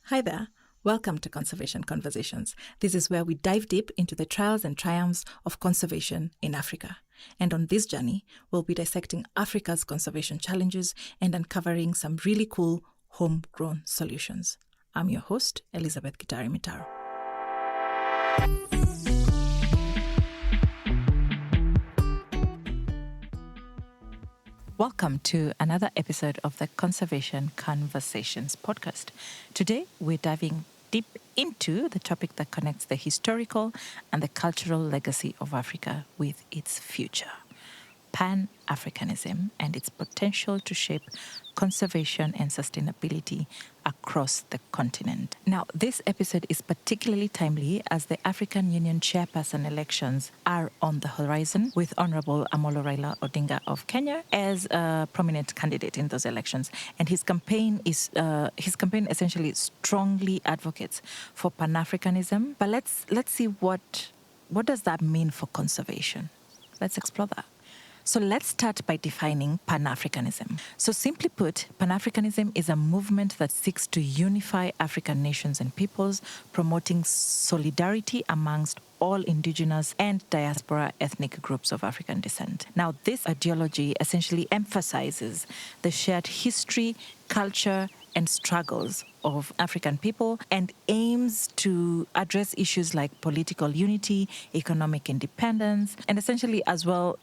Hi there. Welcome to Conservation Conversations. This is where we dive deep into the trials and triumphs of conservation in Africa. And on this journey, we'll be dissecting Africa's conservation challenges and uncovering some really cool homegrown solutions. I'm your host, Elizabeth Gitari Mitaro. Welcome to another episode of the Conservation Conversations podcast. Today, we're diving deep into the topic that connects the historical and the cultural legacy of Africa with its future: Pan-Africanism and its potential to shape conservation and sustainability across the continent. Now, this episode is particularly timely as the African Union chairperson elections are on the horizon, with Honorable Amolo Raila Odinga of Kenya as a prominent candidate in those elections. And his campaign essentially strongly advocates for Pan-Africanism. But let's see what does that mean for conservation. Let's explore that. So let's start by defining Pan-Africanism. So simply put, Pan-Africanism is a movement that seeks to unify African nations and peoples, promoting solidarity amongst all indigenous and diaspora ethnic groups of African descent. Now, this ideology essentially emphasizes the shared history, culture, and struggles of African people and aims to address issues like political unity, economic independence, and essentially as well,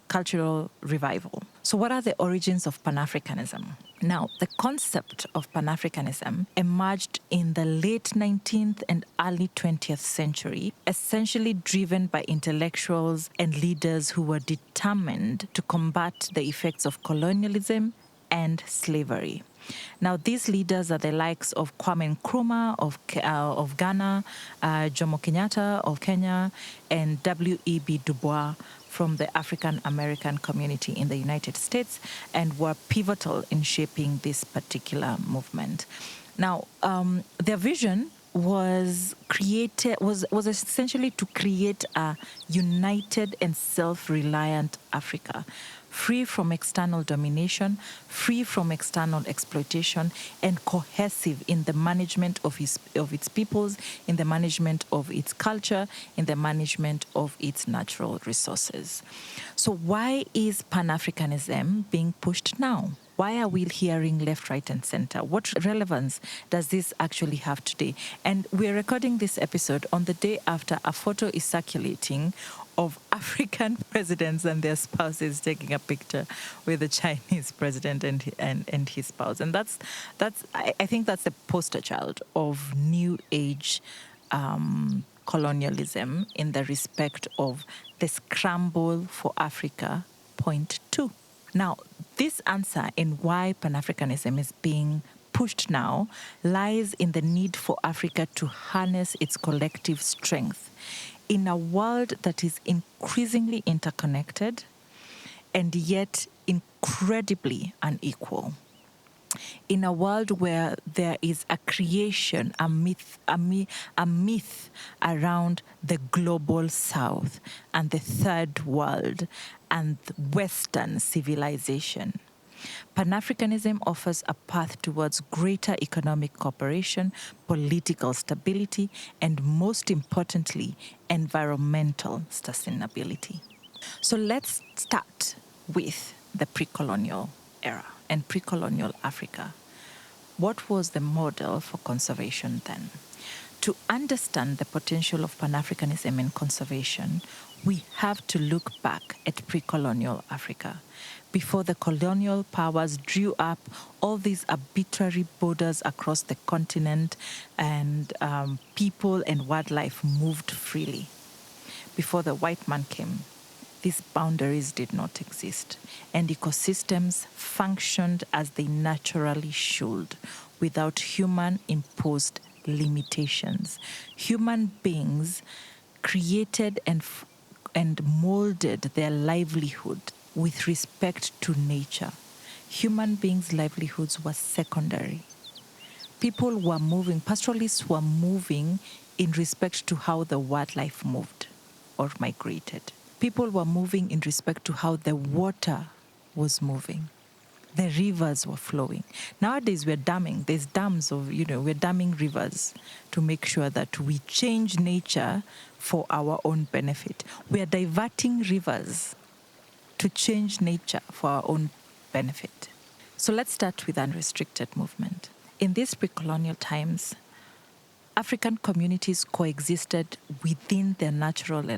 cultural revival. So what are the origins of Pan-Africanism? Now, the concept of Pan-Africanism emerged in the late 19th and early 20th century, essentially driven by intellectuals and leaders who were determined to combat the effects of colonialism and slavery. Now, these leaders are the likes of Kwame Nkrumah of Ghana, Jomo Kenyatta of Kenya, and W.E.B. Du Bois from the African American community in the United States, and were pivotal in shaping this particular movement. Now, their vision was essentially to create a united and self-reliant Africa, free from external domination, free from external exploitation, and cohesive in the management of its peoples, in the management of its culture, in the management of its natural resources. So why is Pan-Africanism being pushed now? Why are we hearing left, right, and center? What relevance does this actually have today? And we're recording this episode on the day after a photo is circulating of African presidents and their spouses taking a picture with the Chinese president and his spouse. And I think that's the poster child of new age colonialism in the respect of the scramble for Africa, point 2. Now, this answer in why Pan-Africanism is being pushed now lies in the need for Africa to harness its collective strength in a world that is increasingly interconnected and yet incredibly unequal. In a world where there is a creation, a myth around the global South and the third world and Western civilization, Pan-Africanism offers a path towards greater economic cooperation, political stability, and most importantly, environmental sustainability. So let's start with the pre-colonial era and pre-colonial Africa. What was the model for conservation then? To understand the potential of Pan-Africanism in conservation, we have to look back at pre-colonial Africa, before the colonial powers drew up all these arbitrary borders across the continent and people and wildlife moved freely. Before the white man came, these boundaries did not exist, and ecosystems functioned as they naturally should, without human-imposed limitations. Human beings created and molded their livelihood with respect to nature. Human beings' livelihoods were secondary. People were moving, pastoralists were moving in respect to how the wildlife moved or migrated. People were moving in respect to how the water was moving. The rivers were flowing. Nowadays, we're damming. There's dams of, we're damming rivers to make sure that we change nature for our own benefit. We are diverting rivers to change nature for our own benefit. So let's start with unrestricted movement. In these pre-colonial times, African communities coexisted within their natural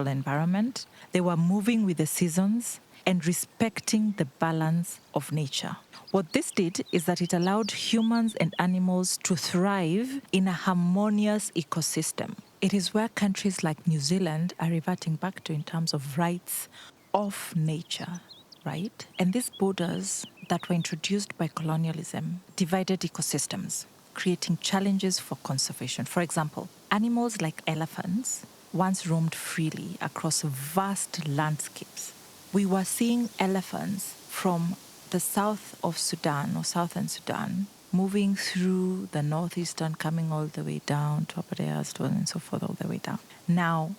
environment. They were moving with the seasons and respecting the balance of nature. What this did is that it allowed humans and animals to thrive in a harmonious ecosystem. It is where countries like New Zealand are reverting back to in terms of rights of nature, right? And these borders that were introduced by colonialism divided ecosystems, creating challenges for conservation. For example, animals like elephants once roamed freely across vast landscapes. We were seeing elephants from the south of Sudan or southern Sudan moving through the northeastern, coming all the way down to Upper Diastole and so forth, all the way down. Now,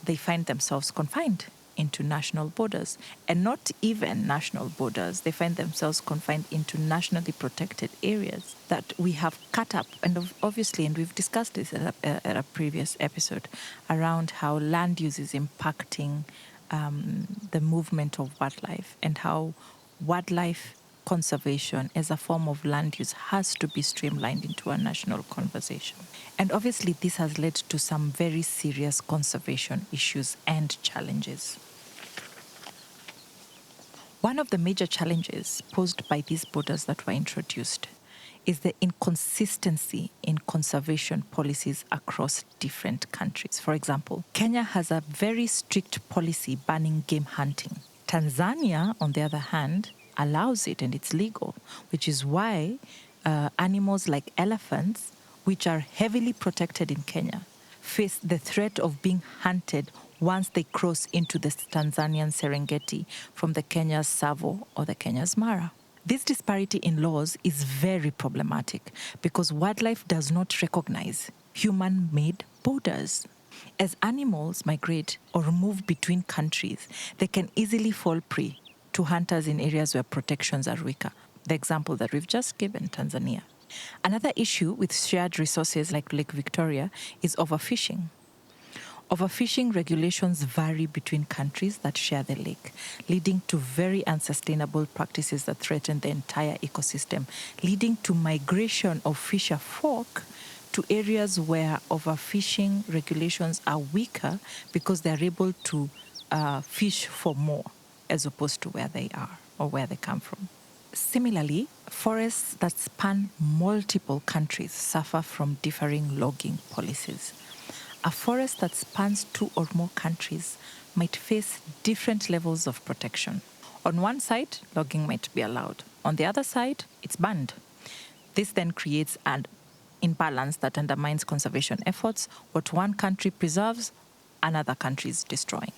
they find themselves confined into national borders, and not even national borders. They find themselves confined into nationally protected areas that we have cut up. And obviously, and we've discussed this at a previous episode, around how land use is impacting the movement of wildlife, and how wildlife conservation as a form of land use has to be streamlined into a national conversation. And obviously, this has led to some very serious conservation issues and challenges. One of the major challenges posed by these borders that were introduced is the inconsistency in conservation policies across different countries. For example, Kenya has a very strict policy banning game hunting. Tanzania, on the other hand, allows it and it's legal, which is why animals like elephants, which are heavily protected in Kenya, face the threat of being hunted once they cross into the Tanzanian Serengeti from the Kenya's Tsavo or the Kenya's Mara. This disparity in laws is very problematic because wildlife does not recognize human-made borders. As animals migrate or move between countries, they can easily fall prey to hunters in areas where protections are weaker. The example that we've just given, Tanzania. Another issue with shared resources like Lake Victoria is overfishing. Overfishing regulations vary between countries that share the lake, leading to very unsustainable practices that threaten the entire ecosystem, leading to migration of fisher folk to areas where overfishing regulations are weaker because they're able to fish for more as opposed to where they are or where they come from. Similarly, forests that span multiple countries suffer from differing logging policies. A forest that spans 2 or more countries might face different levels of protection. On one side, logging might be allowed. On the other side, it's banned. This then creates an imbalance that undermines conservation efforts. What one country preserves, another country is destroying.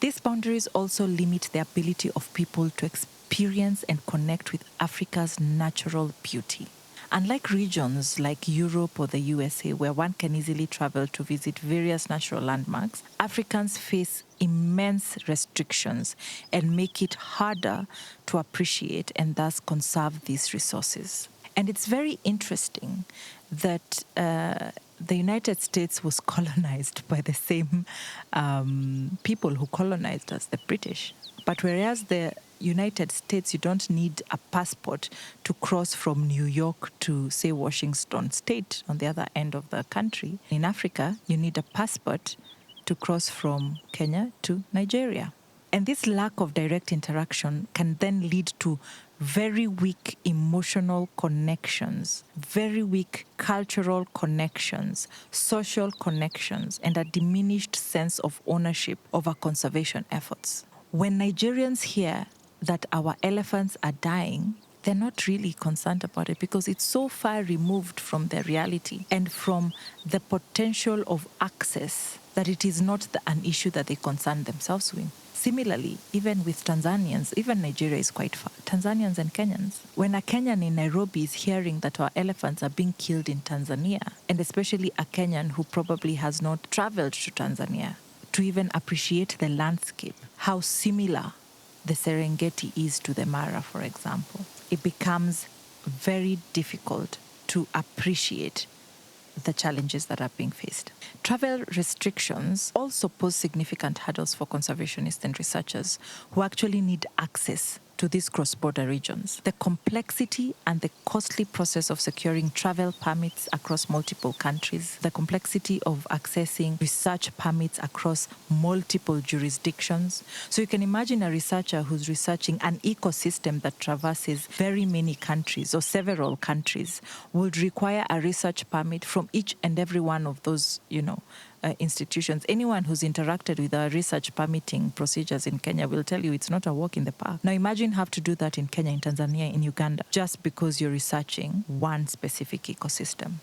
These boundaries also limit the ability of people to experience and connect with Africa's natural beauty. Unlike regions like Europe or the USA, where one can easily travel to visit various natural landmarks, Africans face immense restrictions and make it harder to appreciate and thus conserve these resources. And it's very interesting that the United States was colonized by the same people who colonized us, the British. But whereas the United States, you don't need a passport to cross from New York to, say, Washington State on the other end of the country. In Africa, you need a passport to cross from Kenya to Nigeria. And this lack of direct interaction can then lead to very weak emotional connections, very weak cultural connections, social connections, and a diminished sense of ownership over conservation efforts. When Nigerians hear that our elephants are dying, they're not really concerned about it because it's so far removed from their reality and from the potential of access that it is not an issue that they concern themselves with. Similarly, even with Tanzanians, even Nigeria is quite far. Tanzanians and Kenyans. When a Kenyan in Nairobi is hearing that our elephants are being killed in Tanzania, and especially a Kenyan who probably has not traveled to Tanzania to even appreciate the landscape, how similar the Serengeti is to the Mara, for example, it becomes very difficult to appreciate the challenges that are being faced. Travel restrictions also pose significant hurdles for conservationists and researchers who actually need access to these cross-border regions. The complexity and the costly process of securing travel permits across multiple countries, the complexity of accessing research permits across multiple jurisdictions. So you can imagine a researcher who's researching an ecosystem that traverses very many countries or several countries would require a research permit from each and every one of those, institutions. Anyone who's interacted with our research permitting procedures in Kenya will tell you it's not a walk in the park. Now imagine have to do that in Kenya, in Tanzania, in Uganda, just because you're researching one specific ecosystem.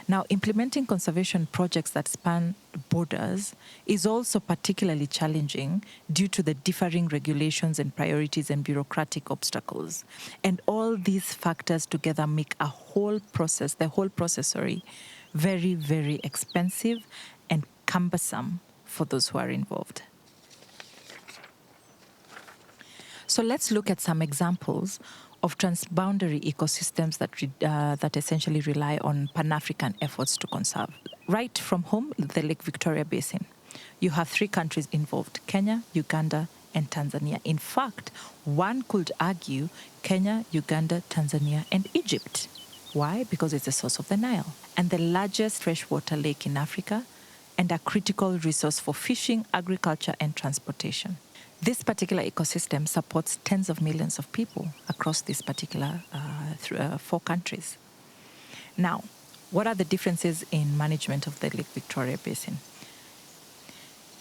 Now, implementing conservation projects that span borders is also particularly challenging due to the differing regulations and priorities and bureaucratic obstacles. And all these factors together make the whole process, very, very expensive and cumbersome for those who are involved. So let's look at some examples of transboundary ecosystems that essentially rely on Pan-African efforts to conserve. Right from home, the Lake Victoria Basin. You have 3 countries involved: Kenya, Uganda, and Tanzania. In fact, one could argue Kenya, Uganda, Tanzania, and Egypt. Why? Because it's the source of the Nile and the largest freshwater lake in Africa and a critical resource for fishing, agriculture, and transportation. This particular ecosystem supports tens of millions of people across these particular 4 countries. Now, what are the differences in management of the Lake Victoria Basin?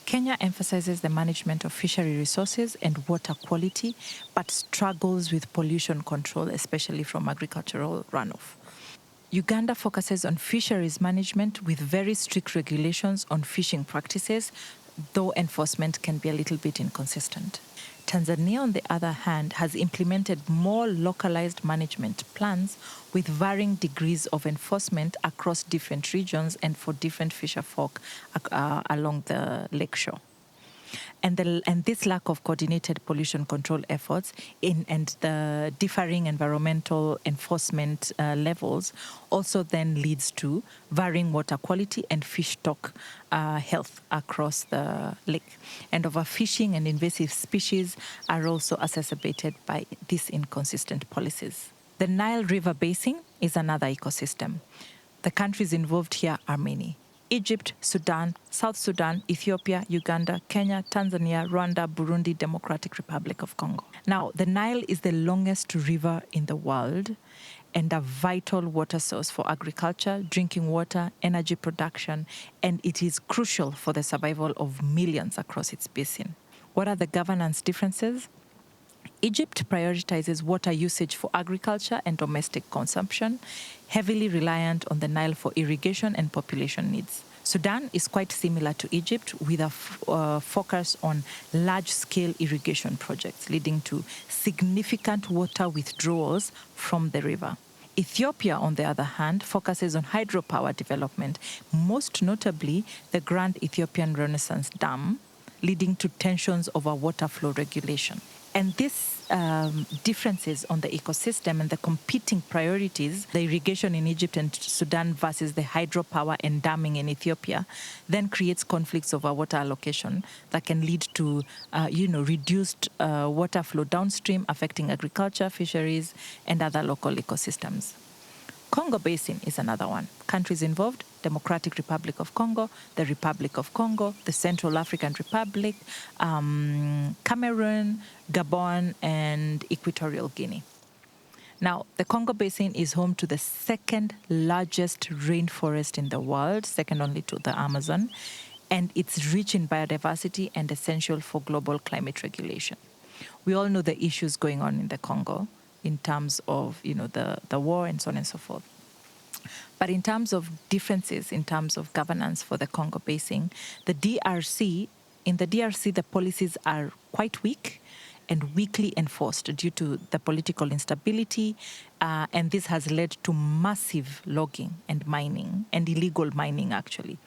Kenya emphasizes the management of fishery resources and water quality, but struggles with pollution control, especially from agricultural runoff. Uganda focuses on fisheries management with very strict regulations on fishing practices, though enforcement can be a little bit inconsistent. Tanzania, on the other hand, has implemented more localized management plans with varying degrees of enforcement across different regions and for different fisher folk along the lakeshore. And this lack of coordinated pollution control efforts and the differing environmental enforcement levels also then leads to varying water quality and fish stock health across the lake. And overfishing and invasive species are also exacerbated by these inconsistent policies. The Nile River Basin is another ecosystem. The countries involved here are many: Egypt, Sudan, South Sudan, Ethiopia, Uganda, Kenya, Tanzania, Rwanda, Burundi, Democratic Republic of Congo. Now, the Nile is the longest river in the world and a vital water source for agriculture, drinking water, energy production, and it is crucial for the survival of millions across its basin. What are the governance differences? Egypt prioritizes water usage for agriculture and domestic consumption, heavily reliant on the Nile for irrigation and population needs. Sudan is quite similar to Egypt, with a focus on large-scale irrigation projects, leading to significant water withdrawals from the river. Ethiopia, on the other hand, focuses on hydropower development, most notably the Grand Ethiopian Renaissance Dam, leading to tensions over water flow regulation. And these differences on the ecosystem and the competing priorities, the irrigation in Egypt and Sudan versus the hydropower and damming in Ethiopia, then creates conflicts over water allocation that can lead to, reduced water flow downstream, affecting agriculture, fisheries, and other local ecosystems. Congo Basin is another one. Countries involved: Democratic Republic of Congo, the Republic of Congo, the Central African Republic, Cameroon, Gabon, and Equatorial Guinea. Now, the Congo Basin is home to the second largest rainforest in the world, second only to the Amazon, and it's rich in biodiversity and essential for global climate regulation. We all know the issues going on in the Congo in terms of, the war and so on and so forth. But in terms of differences, in terms of governance for the Congo Basin, in the DRC, the policies are quite weak and weakly enforced due to the political instability, and this has led to massive logging and mining, and illegal mining, actually.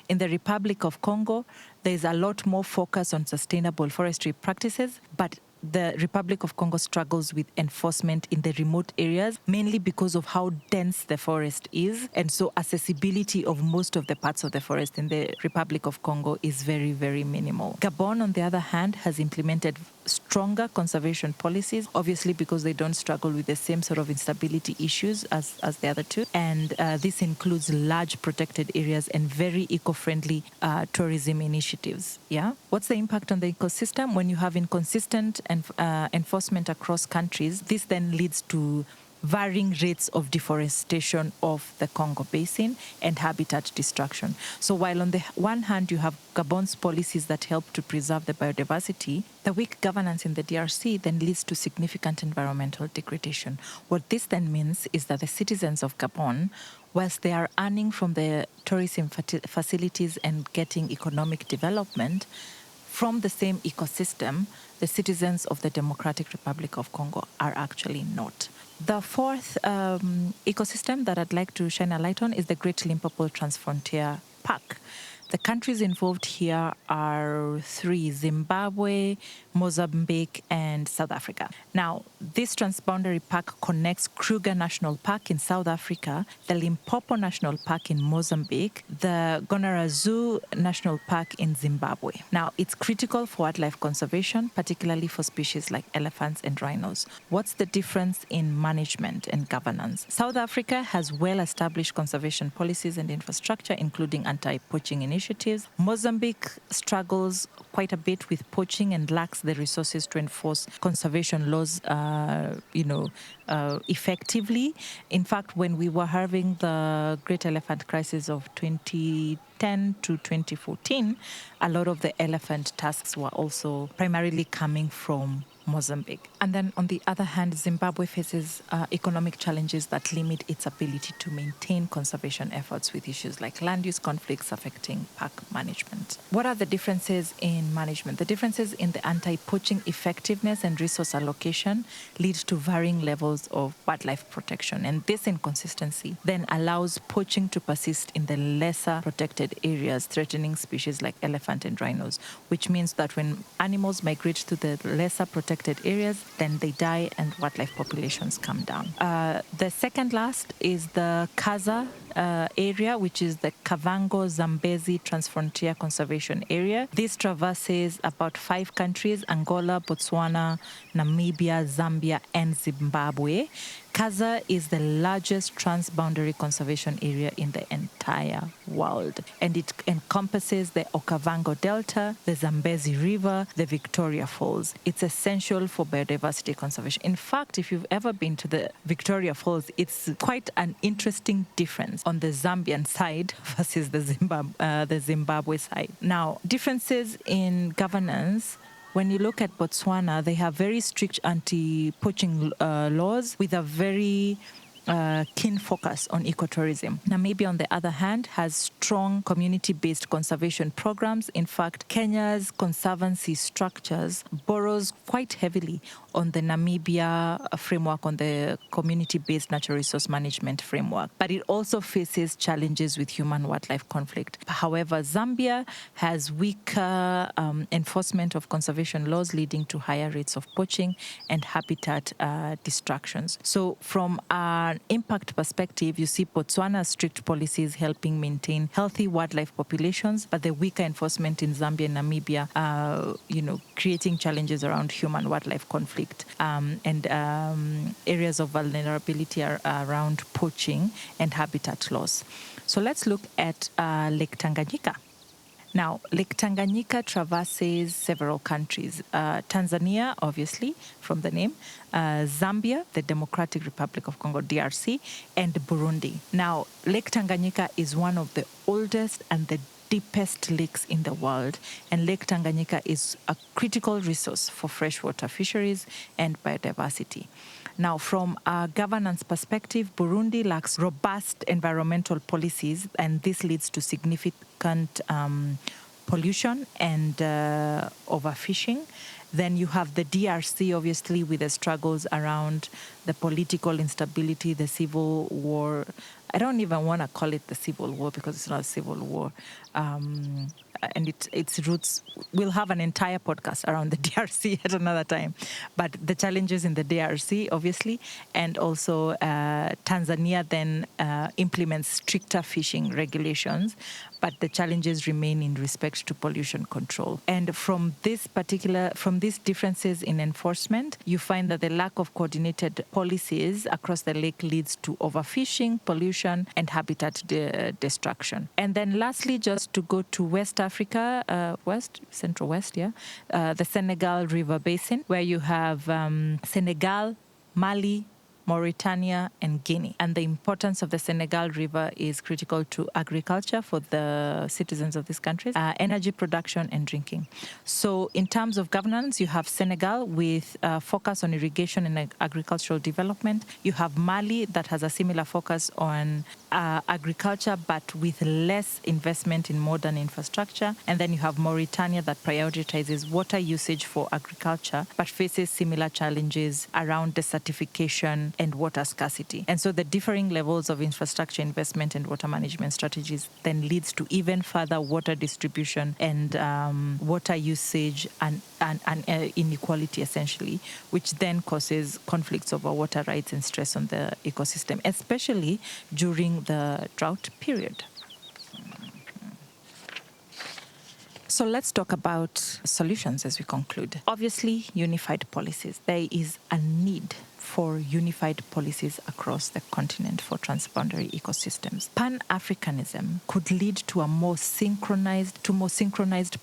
In the Republic of Congo, There's a lot more focus on sustainable forestry practices, but the Republic of Congo struggles with enforcement in the remote areas, mainly because of how dense the forest is. And so accessibility of most of the parts of the forest in the Republic of Congo is very, very minimal. Gabon, on the other hand, has implemented stronger conservation policies, obviously because they don't struggle with the same sort of instability issues as the other two. And this includes large protected areas and very eco-friendly tourism initiatives. Yeah. What's the impact on the ecosystem? When you have inconsistent enforcement across countries, this then leads to varying rates of deforestation of the Congo Basin and habitat destruction. So while on the one hand you have Gabon's policies that help to preserve the biodiversity, the weak governance in the DRC then leads to significant environmental degradation. What this then means is that the citizens of Gabon, whilst they are earning from the tourism facilities and getting economic development, from the same ecosystem, the citizens of the Democratic Republic of Congo are actually not. The fourth ecosystem that I'd like to shine a light on is the Great Limpopo Transfrontier Park. The countries involved here are three: Zimbabwe, Mozambique, and South Africa. Now, this transboundary park connects Kruger National Park in South Africa, the Limpopo National Park in Mozambique, the Gonarazu National Park in Zimbabwe. Now, it's critical for wildlife conservation, particularly for species like elephants and rhinos. What's the difference in management and governance? South Africa has well-established conservation policies and infrastructure, including anti-poaching initiatives. Mozambique struggles quite a bit with poaching and lacks the resources to enforce conservation laws, effectively. In fact, when we were having the great elephant crisis of 2010 to 2014, a lot of the elephant tusks were also primarily coming from Mozambique. And then on the other hand, Zimbabwe faces economic challenges that limit its ability to maintain conservation efforts, with issues like land use conflicts affecting park management. What are the differences in management? The differences in the anti-poaching effectiveness and resource allocation lead to varying levels of wildlife protection. And this inconsistency then allows poaching to persist in the lesser protected areas, threatening species like elephant and rhinos, which means that when animals migrate to the lesser protected areas, then they die and wildlife populations come down. The second last is the Kaza area, which is the Kavango Zambezi Transfrontier Conservation Area. This traverses about 5 countries: Angola, Botswana, Namibia, Zambia, and Zimbabwe. Kaza is the largest transboundary conservation area in the entire world, and it encompasses the Okavango Delta, the Zambezi River, the Victoria Falls. It's essential for biodiversity conservation. In fact, if you've ever been to the Victoria Falls, it's quite an interesting difference on the Zambian side versus the Zimbabwe side. Now, differences in governance. When you look at Botswana, they have very strict anti-poaching laws with a very keen focus on ecotourism. Namibia, on the other hand, has strong community-based conservation programs. In fact, Kenya's conservancy structures borrows quite heavily on the Namibia framework, on the community-based natural resource management framework. But it also faces challenges with human-wildlife conflict. However, Zambia has weaker enforcement of conservation laws, leading to higher rates of poaching and habitat destructions. So from an impact perspective, you see Botswana's strict policies helping maintain healthy wildlife populations, but the weaker enforcement in Zambia and Namibia, creating challenges around human-wildlife conflict. And areas of vulnerability are around poaching and habitat loss. So let's look at Lake Tanganyika. Now, Lake Tanganyika traverses several countries. Tanzania, obviously, from the name, Zambia, the Democratic Republic of Congo, DRC, and Burundi. Now, Lake Tanganyika is one of the oldest and the deepest lakes in the world, and Lake Tanganyika is a critical resource for freshwater fisheries and biodiversity. Now, from a governance perspective, Burundi lacks robust environmental policies, and this leads to significant pollution and overfishing. Then you have the DRC, obviously, with the struggles around the political instability, the civil war. I don't even want to call it the civil war because it's not a civil war. and its roots. We'll have an entire podcast around the DRC at another time. But the challenges in the DRC, obviously, and also Tanzania then implements stricter fishing regulations, but the challenges remain in respect to pollution control. And from these differences in enforcement, you find that the lack of coordinated policies across the lake leads to overfishing, pollution, and habitat destruction. And then lastly, just to go to West Africa, Central West, the Senegal River Basin, where you have Senegal, Mali, Mauritania, and Guinea. And the importance of the Senegal River is critical to agriculture for the citizens of these countries, energy production, and drinking. So in terms of governance, you have Senegal with focus on irrigation and agricultural development. You have Mali that has a similar focus on agriculture, but with less investment in modern infrastructure. And then you have Mauritania that prioritizes water usage for agriculture, but faces similar challenges around desertification and water scarcity. And so the differing levels of infrastructure investment and water management strategies then leads to even further water distribution and water usage and inequality, essentially, which then causes conflicts over water rights and stress on the ecosystem, especially during the drought period. So let's talk about solutions as we conclude. Obviously, unified policies. There is a need for unified policies across the continent for transboundary ecosystems. Pan-Africanism could lead to more synchronized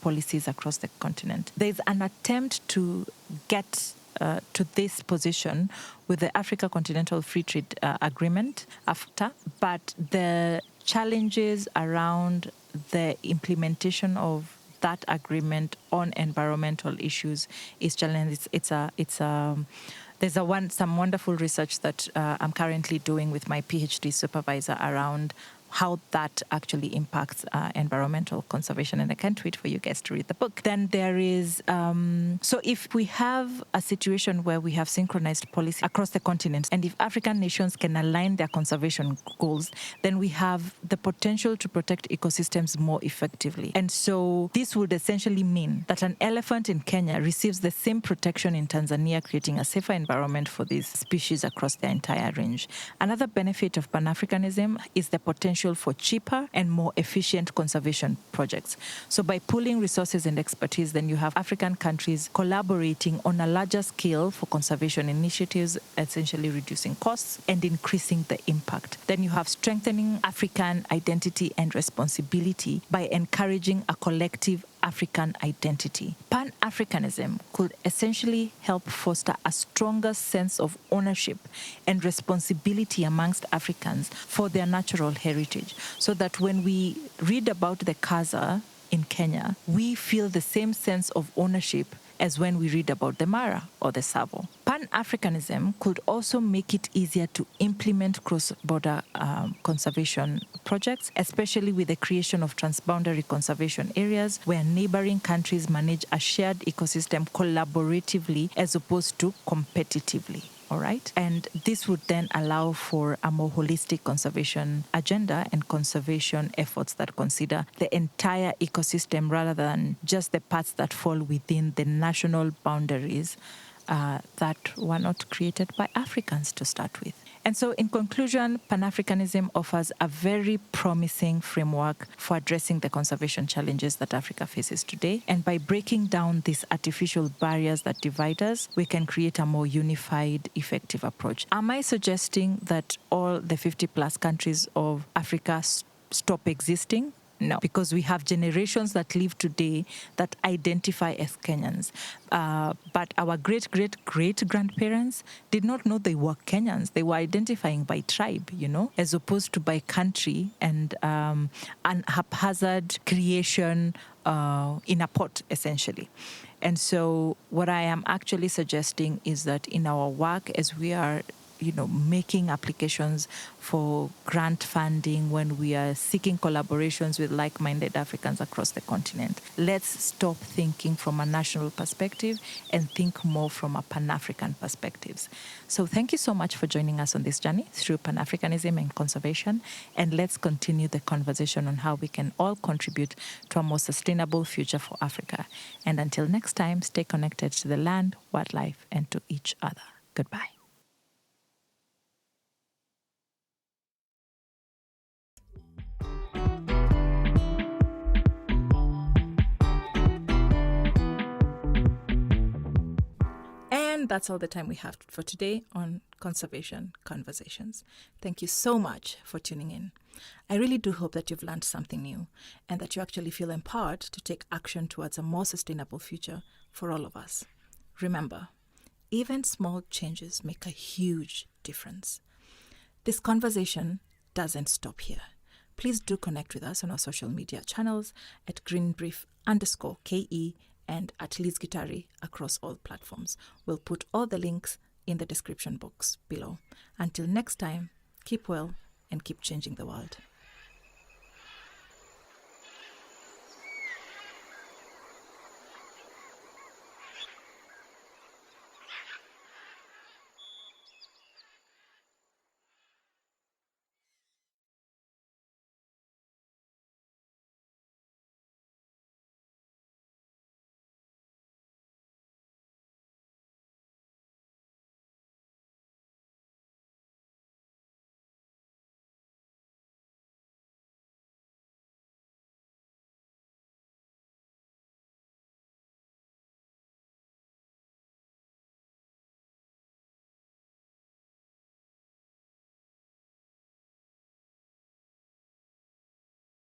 policies across the continent. There's an attempt to get to this position with the Africa Continental Free Trade Agreement, AfCFTA, but the challenges around the implementation of that agreement on environmental issues is challenging. There's some wonderful research that I'm currently doing with my PhD supervisor around how that actually impacts environmental conservation. And I can't wait for you guys to read the book. Then there is, so if we have a situation where we have synchronized policy across the continent, and if African nations can align their conservation goals, then we have the potential to protect ecosystems more effectively. And so this would essentially mean that an elephant in Kenya receives the same protection in Tanzania, creating a safer environment for these species across their entire range. Another benefit of Pan-Africanism is the potential for cheaper and more efficient conservation projects. So by pooling resources and expertise, then you have African countries collaborating on a larger scale for conservation initiatives, essentially reducing costs and increasing the impact. Then you have strengthening African identity and responsibility by encouraging a collective African identity. Pan-Africanism could essentially help foster a stronger sense of ownership and responsibility amongst Africans for their natural heritage, so that when we read about the Kaza in Kenya, we feel the same sense of ownership as when we read about the Mara or the Savo. Pan-Africanism could also make it easier to implement cross-border conservation projects, especially with the creation of transboundary conservation areas where neighboring countries manage a shared ecosystem collaboratively as opposed to competitively. All right. And this would then allow for a more holistic conservation agenda and conservation efforts that consider the entire ecosystem rather than just the parts that fall within the national boundaries that were not created by Africans to start with. And so in conclusion, Pan-Africanism offers a very promising framework for addressing the conservation challenges that Africa faces today. And by breaking down these artificial barriers that divide us, we can create a more unified, effective approach. Am I suggesting that all the 50-plus countries of Africa stop existing? No, because we have generations that live today that identify as Kenyans. But our great-great-great-grandparents did not know they were Kenyans. They were identifying by tribe, as opposed to by country and an haphazard creation in a pot, essentially. And so what I am actually suggesting is that in our work, as we are making applications for grant funding, when we are seeking collaborations with like-minded Africans across the continent. Let's stop thinking from a national perspective and think more from a Pan-African perspectives. So thank you so much for joining us on this journey through Pan-Africanism and conservation. And let's continue the conversation on how we can all contribute to a more sustainable future for Africa. And until next time, stay connected to the land, wildlife, and to each other. Goodbye. And that's all the time we have for today on Conservation Conversations. Thank you so much for tuning in. I really do hope that you've learned something new and that you actually feel empowered to take action towards a more sustainable future for all of us. Remember, even small changes make a huge difference. This conversation doesn't stop here. Please do connect with us on our social media channels at greenbrief_KE and at Liz Gitari across all platforms. We'll put all the links in the description box below. Until next time, keep well and keep changing the world.